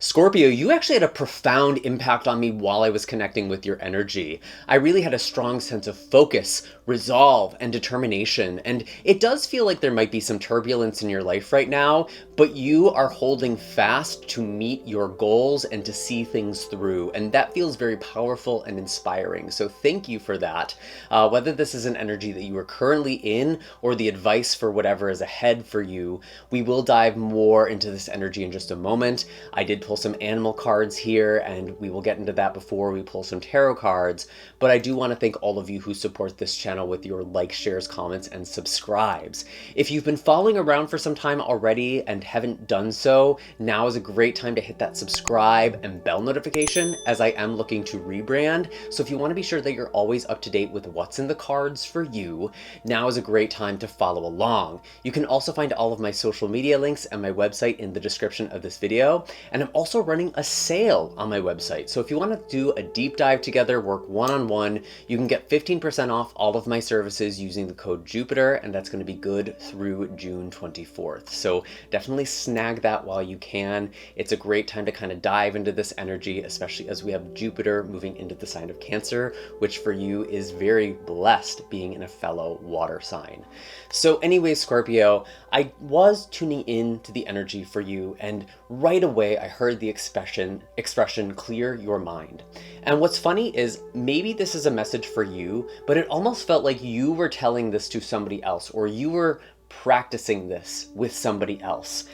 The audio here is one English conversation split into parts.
Scorpio, you actually had a profound impact on me while I was connecting with your energy. I really had a strong sense of focus, resolve, and determination. And it does feel like there might be some turbulence in your life right now, but you are holding fast to meet your goals and to see things through. And that feels very powerful and inspiring. So thank you for that. Whether this is an energy that you are currently in or the advice for whatever is ahead for you, we will dive more into this energy in just a moment. I did pull some animal cards here, and we will get into that before we pull some tarot cards. But I do want to thank all of you who support this channel with your likes, shares, comments, and subscribes. If you've been following around for some time already and haven't done so, now is a great time to hit that subscribe and bell notification, as I am looking to rebrand. So if you want to be sure that you're always up to date with what's in the cards for you, now is a great time to follow along. You can also find all of my social media links and my website in the description of this video. And I'm also running a sale on my website. So if you want to do a deep dive together, work one-on-one, you can get 15% off all of my services using the code Jupiter, and that's going to be good through June 24th. So definitely snag that while you can. It's a great time to kind of dive into this energy, especially as we have Jupiter moving into the sign of Cancer, which for you is very blessed being in a fellow water sign. So anyway, Scorpio, I was tuning in to the energy for you, and right away I heard the expression clear your mind. And what's funny is maybe this is a message for you, but it almost felt like you were telling this to somebody else, or you were practicing this with somebody else.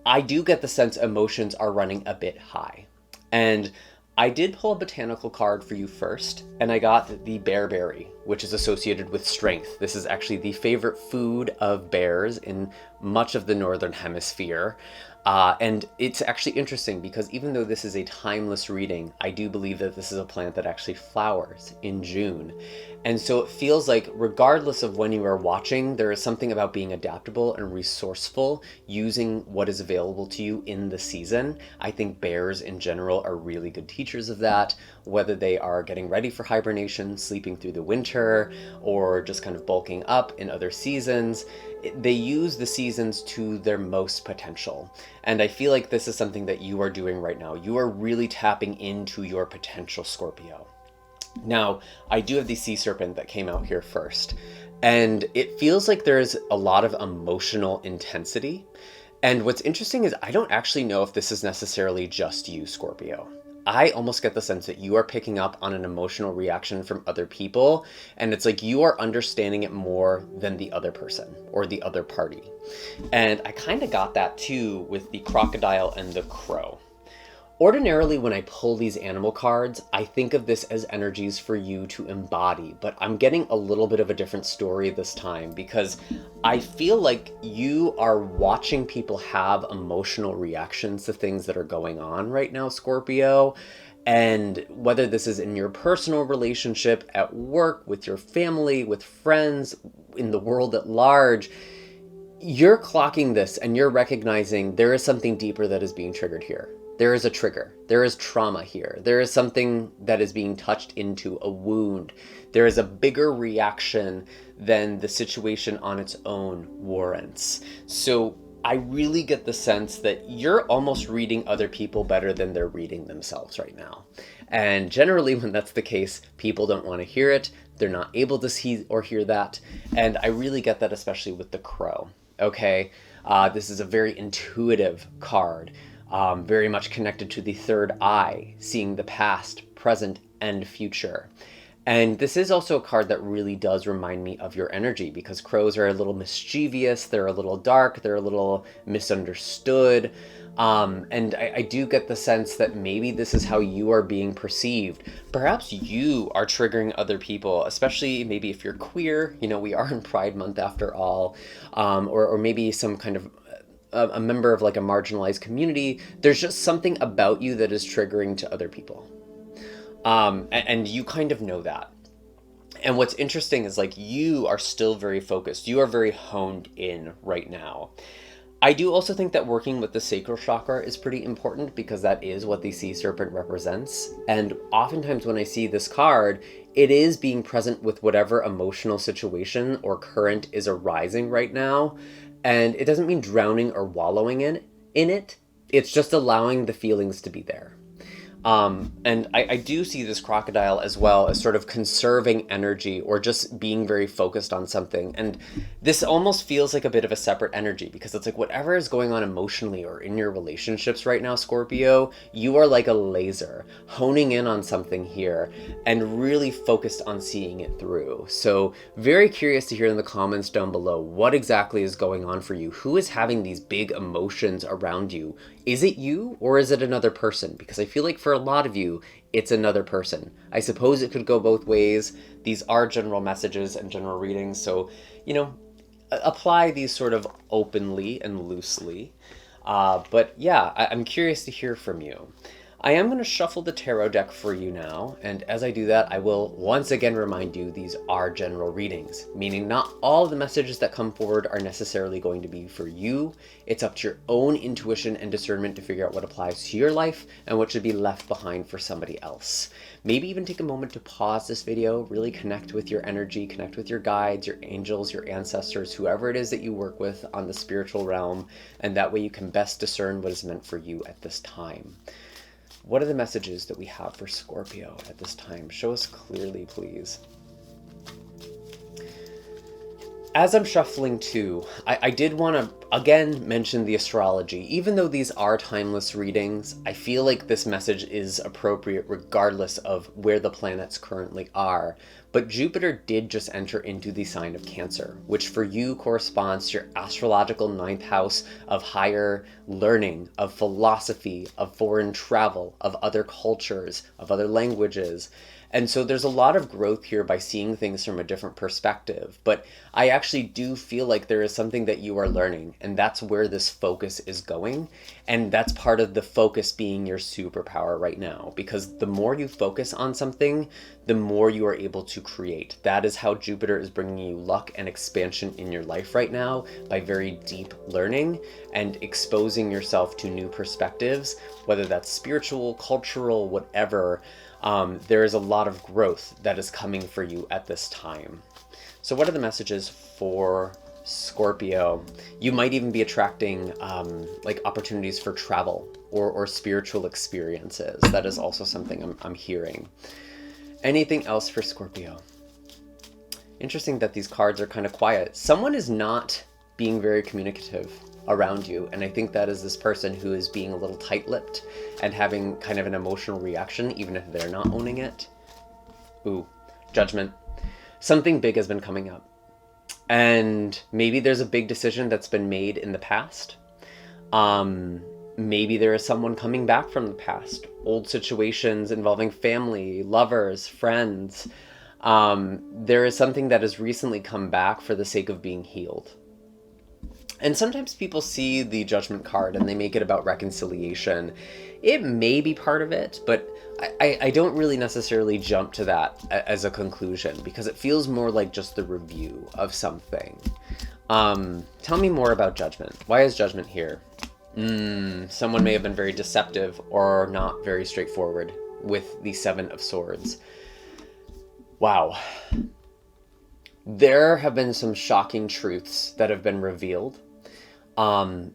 I do get the sense emotions are running a bit high. And I did pull a botanical card for you first, and I got the bearberry, which is associated with strength. This is actually the favorite food of bears in much of the northern hemisphere. And it's actually interesting because even though this is a timeless reading, I do believe that this is a plant that actually flowers in June. And so it feels like regardless of when you are watching, there is something about being adaptable and resourceful using what is available to you in the season. I think bears in general are really good teachers of that, whether they are getting ready for hibernation, sleeping through the winter, or just kind of bulking up in other seasons. They use the seasons to their most potential. And I feel like this is something that you are doing right now. You are really tapping into your potential, Scorpio. Now, I do have the sea serpent that came out here first, and it feels like there's a lot of emotional intensity. And what's interesting is I don't actually know if this is necessarily just you, Scorpio. I almost get the sense that you are picking up on an emotional reaction from other people, and it's like you are understanding it more than the other person or the other party. And I kind of got that too with the crocodile and the crow. Ordinarily, when I pull these animal cards, I think of this as energies for you to embody, but I'm getting a little bit of a different story this time because I feel like you are watching people have emotional reactions to things that are going on right now, Scorpio. And whether this is in your personal relationship, at work, with your family, with friends, in the world at large, you're clocking this and you're recognizing there is something deeper that is being triggered here. There is a trigger. There is trauma here. There is something that is being touched into, a wound. There is a bigger reaction than the situation on its own warrants. So I really get the sense that you're almost reading other people better than they're reading themselves right now. And generally when that's the case, people don't want to hear it. They're not able to see or hear that. And I really get that, especially with the crow. Okay, this is a very intuitive card. Very much connected to the third eye, seeing the past, present, and future. And this is also a card that really does remind me of your energy because crows are a little mischievous, they're a little dark, they're a little misunderstood. And I do get the sense that maybe this is how you are being perceived. Perhaps you are triggering other people, especially maybe if you're queer, you know, we are in Pride Month after all, or maybe some kind of a member of like a marginalized community. There's just something about you that is triggering to other people. And you kind of know that. And what's interesting is like you are still very focused. You are very honed in right now. I do also think that working with the sacral chakra is pretty important because that is what the sea serpent represents. And oftentimes when I see this card, it is being present with whatever emotional situation or current is arising right now. And it doesn't mean drowning or wallowing in it. It's just allowing the feelings to be there. And I do see this crocodile as well as sort of conserving energy or just being very focused on something. And this almost feels like a bit of a separate energy because it's like whatever is going on emotionally or in your relationships right now, Scorpio, you are like a laser honing in on something here and really focused on seeing it through. So very curious to hear in the comments down below what exactly is going on for you. Who is having these big emotions around you? Is it you or is it another person? Because I feel like for a lot of you, it's another person. I suppose it could go both ways. These are general messages and general readings. So, apply these sort of openly and loosely. But yeah, I'm curious to hear from you. I am going to shuffle the tarot deck for you now, and as I do that, I will once again remind you these are general readings, meaning not all of the messages that come forward are necessarily going to be for you. It's up to your own intuition and discernment to figure out what applies to your life and what should be left behind for somebody else. Maybe even take a moment to pause this video, really connect with your energy, connect with your guides, your angels, your ancestors, whoever it is that you work with on the spiritual realm, and that way you can best discern what is meant for you at this time. What are the messages that we have for Scorpio at this time? Show us clearly, please. As I'm shuffling too, I did want to again mention the astrology. Even though these are timeless readings, I feel like this message is appropriate regardless of where the planets currently are. But Jupiter did just enter into the sign of Cancer, which for you corresponds to your astrological 9th house of higher learning, of philosophy, of foreign travel, of other cultures, of other languages. And so there's a lot of growth here by seeing things from a different perspective. But I actually do feel like there is something that you are learning, and that's where this focus is going. And that's part of the focus being your superpower right now, because the more you focus on something, the more you are able to create. That is how Jupiter is bringing you luck and expansion in your life right now, by very deep learning and exposing yourself to new perspectives, whether that's spiritual, cultural, whatever. There is a lot of growth that is coming for you at this time. So what are the messages for Scorpio? You might even be attracting like opportunities for travel or spiritual experiences. That is also something I'm hearing. Anything else for Scorpio? Interesting that these cards are kind of quiet. Someone is not being very communicative around you, and I think that is this person who is being a little tight-lipped and having kind of an emotional reaction even if they're not owning it. Ooh, Judgment. Something big has been coming up, and maybe there's a big decision that's been made in the past. Maybe there is someone coming back from the past, old situations involving family, lovers, friends. There is something that has recently come back for the sake of being healed. And sometimes people see the Judgment card and they make it about reconciliation. It may be part of it, but I don't really necessarily jump to that as a conclusion, because it feels more like just the review of something. Tell me more about Judgment. Why is Judgment here? Someone may have been very deceptive or not very straightforward with the 7 of Swords. Wow. There have been some shocking truths that have been revealed.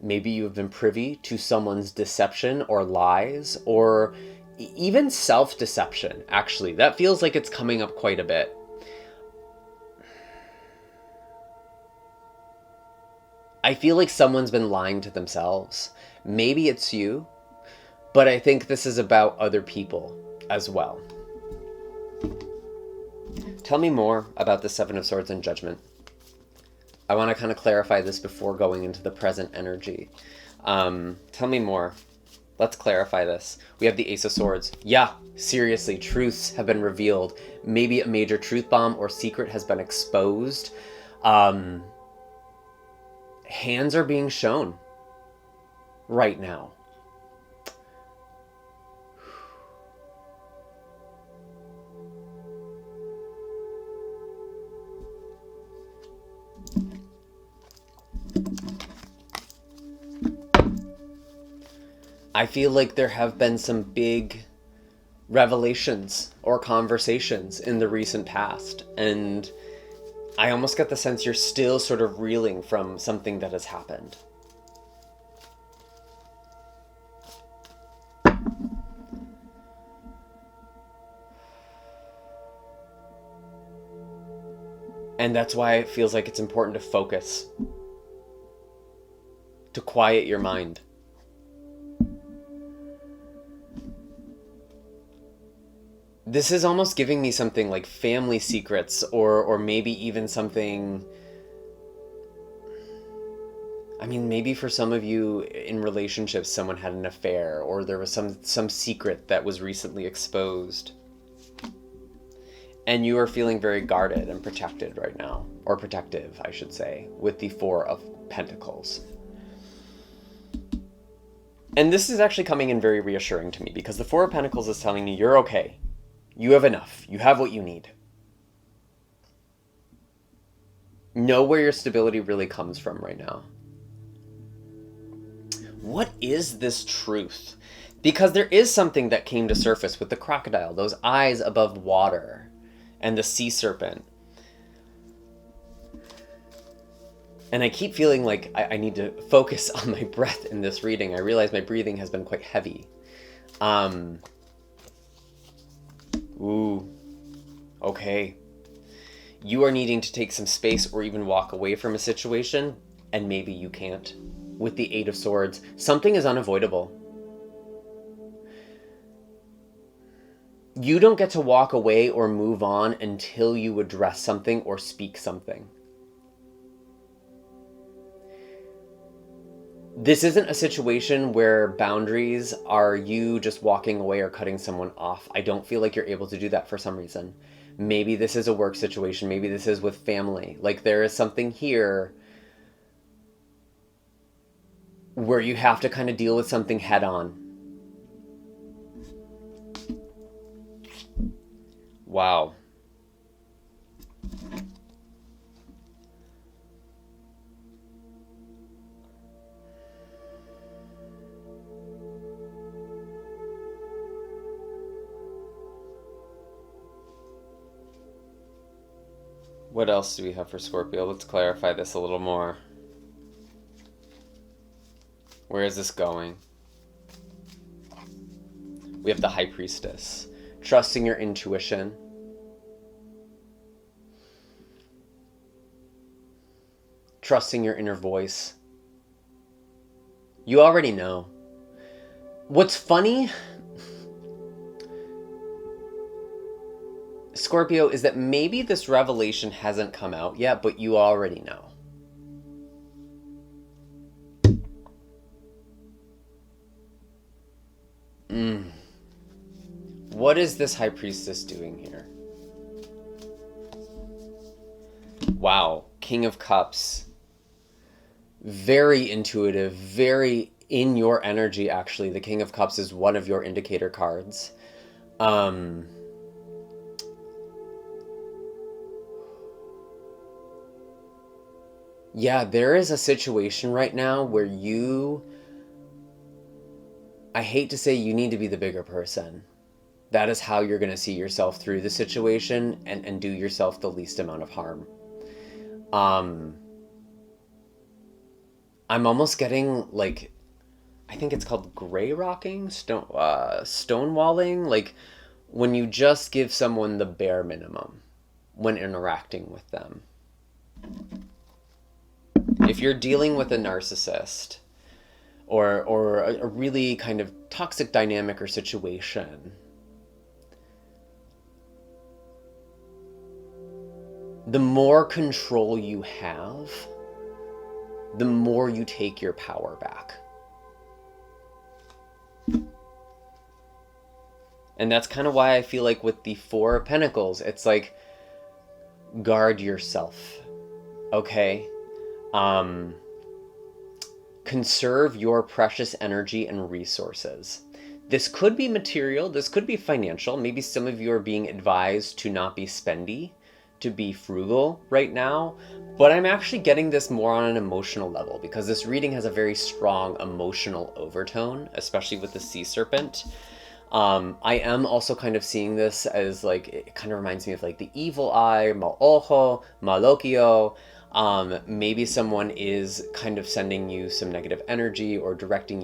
Maybe you have been privy to someone's deception or lies, or even self-deception, actually. That feels like it's coming up quite a bit. I feel like someone's been lying to themselves. Maybe it's you, but I think this is about other people as well. Tell me more about the 7 of Swords and Judgment. I want to kind of clarify this before going into the present energy. Tell me more. Let's clarify this. We have the Ace of Swords. Yeah, seriously, truths have been revealed. Maybe a major truth bomb or secret has been exposed. Hands are being shown right now. I feel like there have been some big revelations or conversations in the recent past, and I almost get the sense you're still sort of reeling from something that has happened. And that's why it feels like it's important to focus, to quiet your mind. This is almost giving me something like family secrets, or maybe even something. I mean, maybe for some of you in relationships, someone had an affair, or there was some secret that was recently exposed. And you are feeling very guarded and protected right now, or protective, I should say, with the Four of Pentacles. And this is actually coming in very reassuring to me, because the Four of Pentacles is telling me you're okay. You have enough. You have what you need. Know where your stability really comes from right now. What is this truth? Because there is something that came to surface with the crocodile, those eyes above water, and the sea serpent. And I keep feeling like I need to focus on my breath in this reading. I realize my breathing has been quite heavy. Ooh, okay. You are needing to take some space or even walk away from a situation, and maybe you can't. With the Eight of Swords, something is unavoidable. You don't get to walk away or move on until you address something or speak something. This isn't a situation where boundaries are you just walking away or cutting someone off. I don't feel like you're able to do that for some reason. Maybe this is a work situation. Maybe this is with family. Like there is something here where you have to kind of deal with something head on. Wow. What else do we have for Scorpio? Let's clarify this a little more. Where is this going? We have the High Priestess. Trusting your intuition. Trusting your inner voice. You already know. What's funny, Scorpio, is that maybe this revelation hasn't come out yet, but you already know. What is this High Priestess doing here? Wow, King of Cups. Very intuitive, very in your energy, actually. The King of Cups is one of your indicator cards. Yeah, there is a situation right now where I hate to say you need to be the bigger person. That is how you're going to see yourself through the situation and do yourself the least amount of harm. I'm almost getting like, I think it's called gray rocking, stonewalling, like when you just give someone the bare minimum when interacting with them. If you're dealing with a narcissist or a really kind of toxic dynamic or situation, the more control you have, the more you take your power back. And that's kind of why I feel like with the Four of Pentacles, it's like, guard yourself, okay? Conserve your precious energy and resources. This could be material, this could be financial. Maybe some of you are being advised to not be spendy, to be frugal right now, but I'm actually getting this more on an emotional level because this reading has a very strong emotional overtone, especially with the sea serpent. I am also kind of seeing this as like, it kind of reminds me of like the evil eye, Ma'oho, Malokio. Maybe someone is kind of sending you some negative energy or directing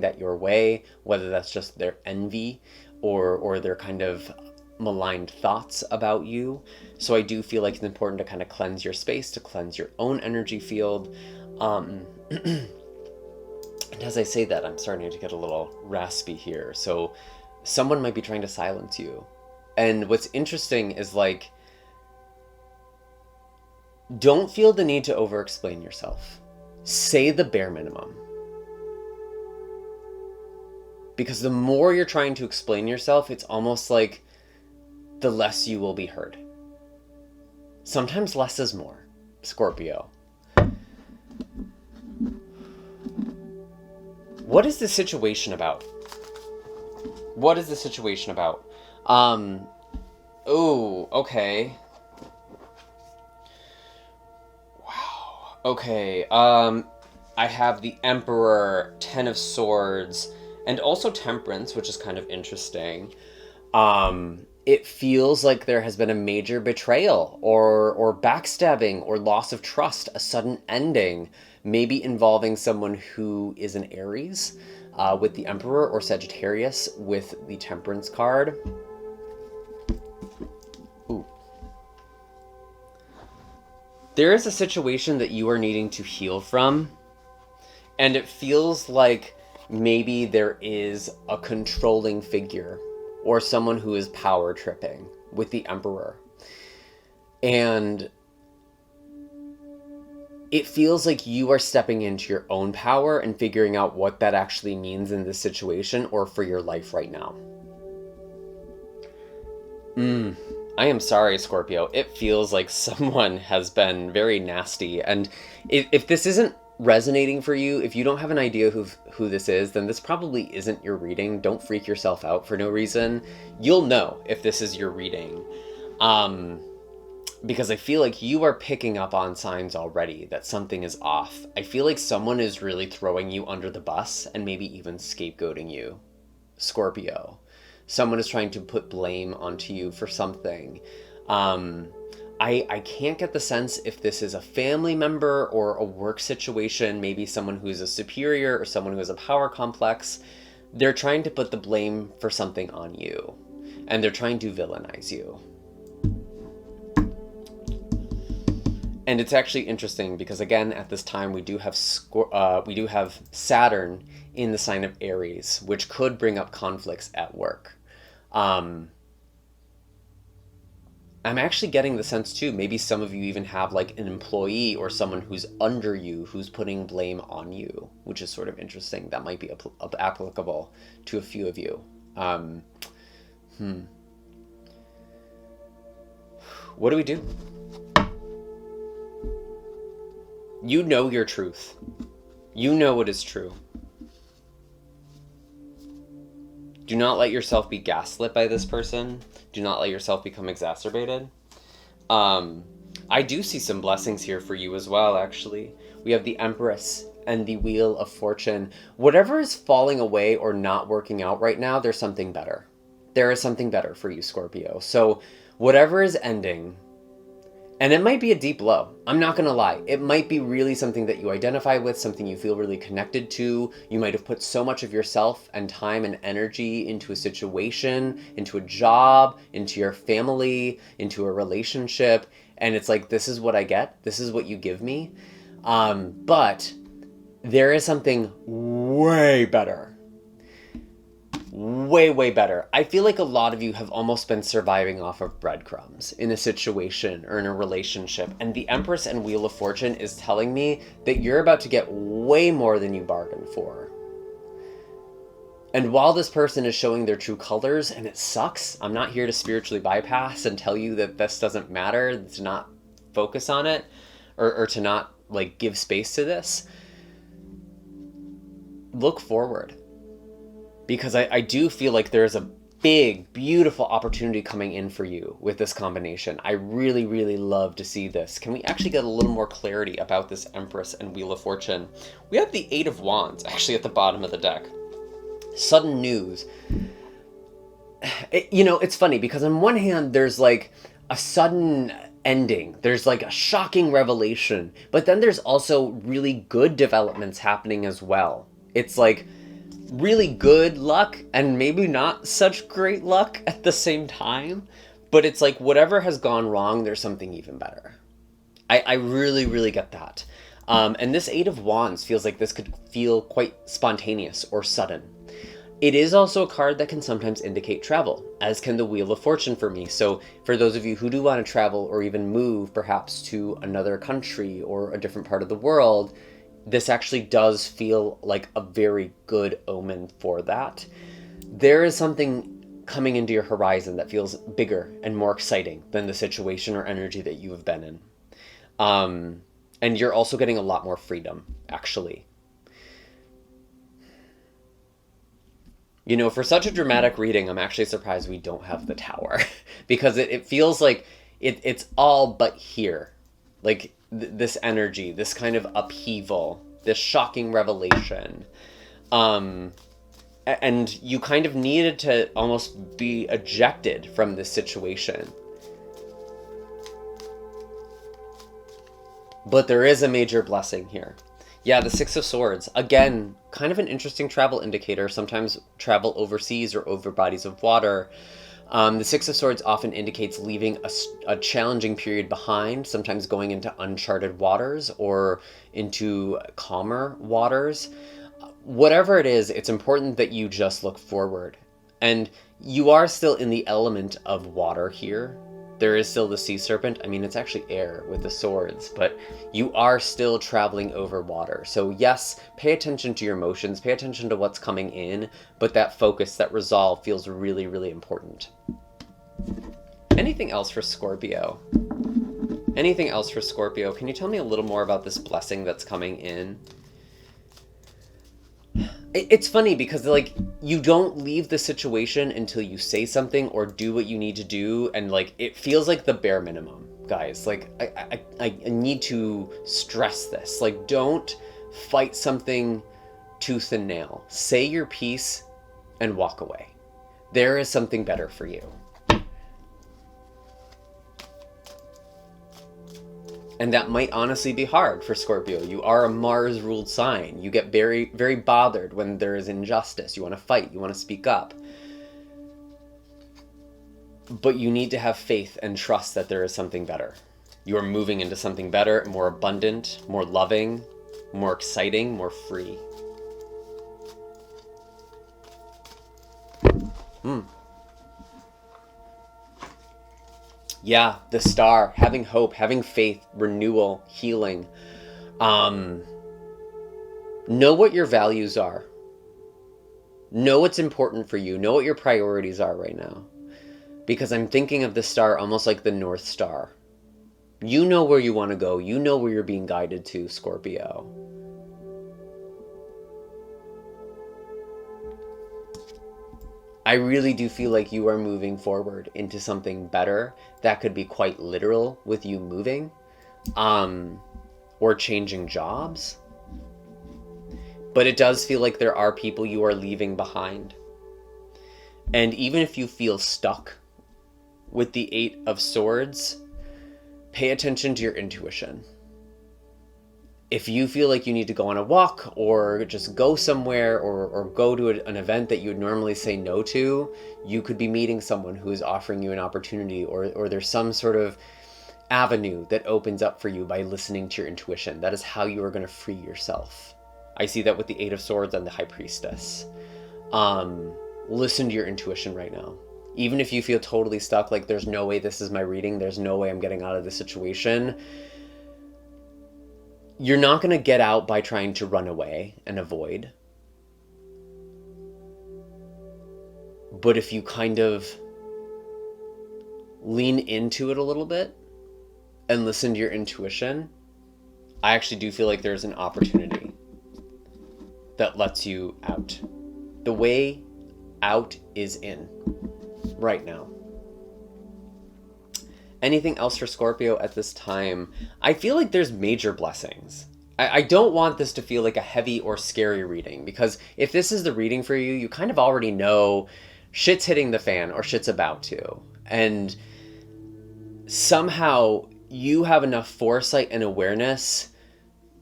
that your way, whether that's just their envy or their kind of maligned thoughts about you. So I do feel like it's important to kind of cleanse your space, to cleanse your own energy field. And as I say that, I'm starting to get a little raspy here. So someone might be trying to silence you. And what's interesting is, like, don't feel the need to over-explain yourself. Say the bare minimum. Because the more you're trying to explain yourself, it's almost like the less you will be heard. Sometimes less is more, Scorpio. What is the situation about? What is the situation about? Oh, okay. Wow. Okay, I have the Emperor, Ten of Swords, and also Temperance, which is kind of interesting. It feels like there has been a major betrayal or backstabbing or loss of trust, a sudden ending, maybe involving someone who is an Aries with the Emperor, or Sagittarius with the Temperance card. Ooh. There is a situation that you are needing to heal from, and it feels like maybe there is a controlling figure or someone who is power tripping with the Emperor. And it feels like you are stepping into your own power and figuring out what that actually means in this situation or for your life right now. I am sorry, Scorpio. It feels like someone has been very nasty. And if this isn't resonating for you, if you don't have an idea who this is, then this probably isn't your reading. Don't freak yourself out for no reason. You'll know if this is your reading. Because I feel like you are picking up on signs already that something is off. I feel like someone is really throwing you under the bus and maybe even scapegoating you, Scorpio. Someone is trying to put blame onto you for something. I can't get the sense if this is a family member or a work situation, maybe someone who's a superior or someone who has a power complex. They're trying to put the blame for something on you, and they're trying to villainize you. And it's actually interesting because, again, at this time we do have Saturn in the sign of Aries, which could bring up conflicts at work. I'm actually getting the sense too, maybe some of you even have like an employee or someone who's under you who's putting blame on you, which is sort of interesting. That might be applicable to a few of you. What do we do? You know your truth. You know what is true. Do not let yourself be gaslit by this person. Do not let yourself become exacerbated. I do see some blessings here for you as well, actually. We have the Empress and the Wheel of Fortune. Whatever is falling away or not working out right now, there's something better. There is something better for you, Scorpio. So whatever is ending, and it might be a deep low. I'm not going to lie. It might be really something that you identify with, something you feel really connected to. You might have put so much of yourself and time and energy into a situation, into a job, into your family, into a relationship. And it's like, this is what I get. This is what you give me. But there is something way better. Way, way better. I feel like a lot of you have almost been surviving off of breadcrumbs in a situation or in a relationship. And the Empress and Wheel of Fortune is telling me that you're about to get way more than you bargained for. And while this person is showing their true colors, and it sucks, I'm not here to spiritually bypass and tell you that this doesn't matter, to not focus on it, or to not like give space to this. Look forward. Because I do feel like there's a big, beautiful opportunity coming in for you with this combination. I really, really love to see this. Can we actually get a little more clarity about this Empress and Wheel of Fortune? We have the Eight of Wands actually at the bottom of the deck. Sudden news. It's funny because on one hand, there's like a sudden ending. There's like a shocking revelation. But then there's also really good developments happening as well. It's like really good luck and maybe not such great luck at the same time. But it's like whatever has gone wrong, there's something even better. I really, really get that. And this Eight of Wands feels like this could feel quite spontaneous or sudden. It is also a card that can sometimes indicate travel, as can the Wheel of Fortune for me. So for those of you who do want to travel or even move perhaps to another country or a different part of the world, this actually does feel like a very good omen for that. There is something coming into your horizon that feels bigger and more exciting than the situation or energy that you have been in. And you're also getting a lot more freedom, actually. You know, for such a dramatic reading, I'm actually surprised we don't have the Tower. Because it feels like it's all but here. Like, this energy, this kind of upheaval, this shocking revelation. And you kind of needed to almost be ejected from this situation. But there is a major blessing here. Yeah, the Six of Swords. Again, kind of an interesting travel indicator. Sometimes travel overseas or over bodies of water. The Six of Swords often indicates leaving a challenging period behind, sometimes going into uncharted waters or into calmer waters. Whatever it is, it's important that you just look forward. And you are still in the element of water here. There is still the sea serpent. I mean, it's actually air with the swords, but you are still traveling over water. So yes, pay attention to your emotions, pay attention to what's coming in, but that focus, that resolve feels really, really important. Anything else for Scorpio? Anything else for Scorpio? Can you tell me a little more about this blessing that's coming in? It's funny because, like, you don't leave the situation until you say something or do what you need to do, and, like, it feels like the bare minimum, guys. Like, I need to stress this. Like, don't fight something tooth and nail. Say your piece and walk away. There is something better for you. And that might honestly be hard for Scorpio. You are a Mars-ruled sign. You get very, very bothered when there is injustice. You want to fight. You want to speak up. But you need to have faith and trust that there is something better. You are moving into something better, more abundant, more loving, more exciting, more free. Yeah, the Star, having hope, having faith, renewal, healing. Know what your values are. Know what's important for you. Know what your priorities are right now. Because I'm thinking of the Star almost like the North Star. You know where you want to go. You know where you're being guided to, Scorpio. I really do feel like you are moving forward into something better. That could be quite literal with you moving, or changing jobs. But it does feel like there are people you are leaving behind. And even if you feel stuck with the Eight of Swords, pay attention to your intuition. If you feel like you need to go on a walk or just go somewhere or go to an event that you would normally say no to, you could be meeting someone who is offering you an opportunity, or there's some sort of avenue that opens up for you by listening to your intuition. That is how you are going to free yourself. I see that with the Eight of Swords and the High Priestess. Listen to your intuition right now. Even if you feel totally stuck, like there's no way this is my reading, there's no way I'm getting out of this situation, you're not going to get out by trying to run away and avoid. But if you kind of lean into it a little bit and listen to your intuition, I actually do feel like there's an opportunity that lets you out. The way out is in right now. Anything else for Scorpio at this time? I feel like there's major blessings. I don't want this to feel like a heavy or scary reading, because if this is the reading for you, you kind of already know shit's hitting the fan or shit's about to. And somehow you have enough foresight and awareness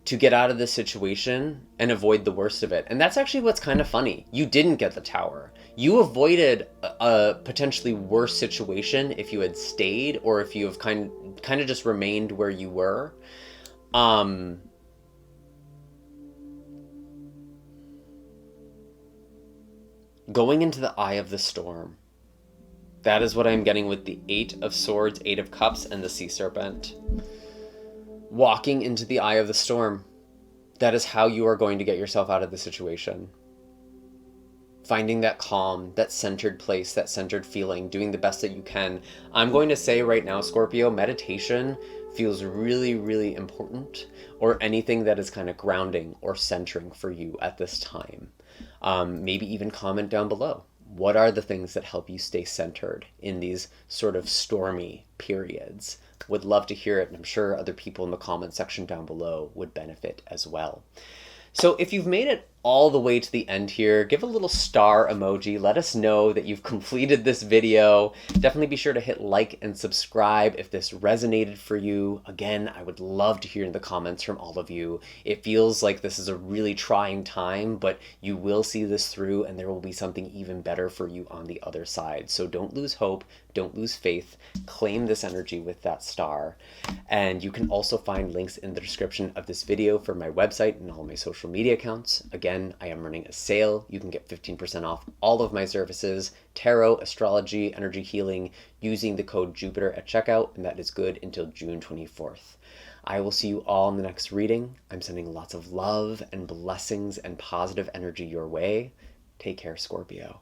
to get out of this situation and avoid the worst of it. And that's actually what's kind of funny. You didn't get the tower. You avoided a potentially worse situation if you had stayed, or if you have kind of just remained where you were. Going into the eye of the storm. That is what I'm getting with the 8 of Swords, 8 of Cups, and the Sea Serpent. Walking into the eye of the storm. That is how you are going to get yourself out of the situation. Finding that calm, that centered place, that centered feeling, doing the best that you can. I'm going to say right now, Scorpio, meditation feels really, really important, or anything that is kind of grounding or centering for you at this time. Maybe even comment down below. What are the things that help you stay centered in these sort of stormy periods? Would love to hear it, and I'm sure other people in the comment section down below would benefit as well. So if you've made it all the way to the end here, give a little star emoji. Let us know that you've completed this video. Definitely be sure to hit like and subscribe if this resonated for you. Again, I would love to hear in the comments from all of you. It feels like this is a really trying time, but you will see this through, and there will be something even better for you on the other side. So don't lose hope. Don't lose faith. Claim this energy with that star. And you can also find links in the description of this video for my website and all my social media accounts. Again, I am running a sale. You can get 15% off all of my services, tarot, astrology, energy healing, using the code Jupiter at checkout, and that is good until June 24th. I will see you all in the next reading. I'm sending lots of love and blessings and positive energy your way. Take care, Scorpio.